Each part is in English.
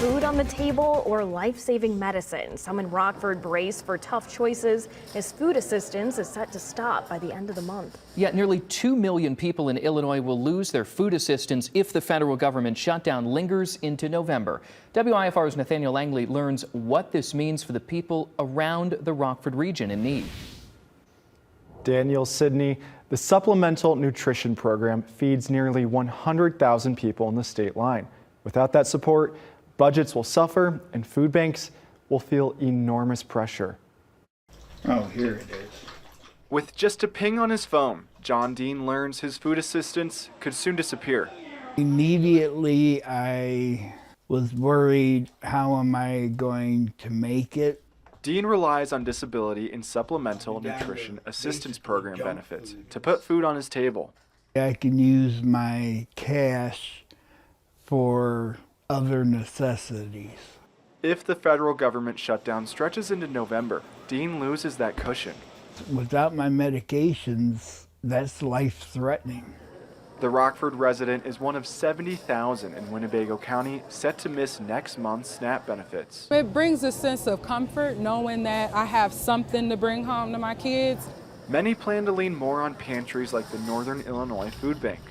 food on the table or life-saving medicine? Some in Rockford brace for tough choices as food assistance is set to stop by the end of the month. Yet nearly 2 million people in Illinois will lose their food assistance if the federal government shutdown lingers into November. WIFR's Nathaniel Langley learns what this means for the people around the Rockford region in need. Daniel Sidney, the Supplemental Nutrition Program feeds nearly 100,000 people in the state line. Without that support, budgets will suffer and food banks will feel enormous pressure. Oh, here it is. With just a ping on his phone, John Dean learns his food assistance could soon disappear. Immediately, I was worried, how am I going to make it? Dean relies on disability and supplemental nutrition assistance program benefits to put food on his table. I can use my cash for other necessities. If the federal government shutdown stretches into November, Dean loses that cushion. Without my medications, that's life-threatening. The Rockford resident is one of 70,000 in Winnebago County set to miss next month's SNAP benefits. It brings a sense of comfort knowing that I have something to bring home to my kids. Many plan to lean more on pantries like the Northern Illinois Food Bank.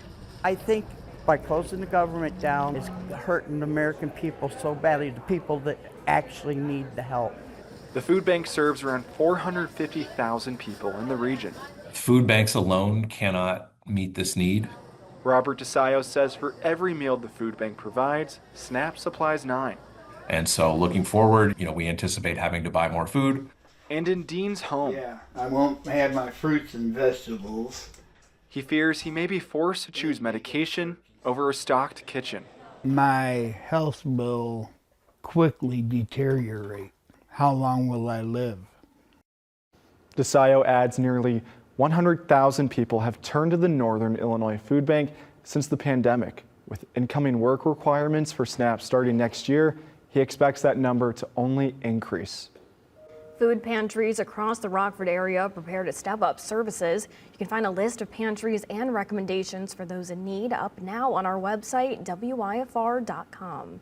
I think by closing the government down, it's hurting the American people so badly, the people that actually need the help. The food bank serves around 450,000 people in the region. Food banks alone cannot meet this need. Robert DeSayo says for every meal the food bank provides, SNAP supplies 9. And so looking forward, we anticipate having to buy more food. And in Dean's home, Yeah, I won't have my fruits and vegetables. he fears he may be forced to choose medication over a stocked kitchen. My health will quickly deteriorate. How long will I live? DeSayo adds nearly 100,000 people have turned to the Northern Illinois Food Bank since the pandemic. With incoming work requirements for SNAP starting next year, he expects that number to only increase. Food pantries across the Rockford area prepare to step up services. You can find a list of pantries and recommendations for those in need up now on our website, WIFR.com.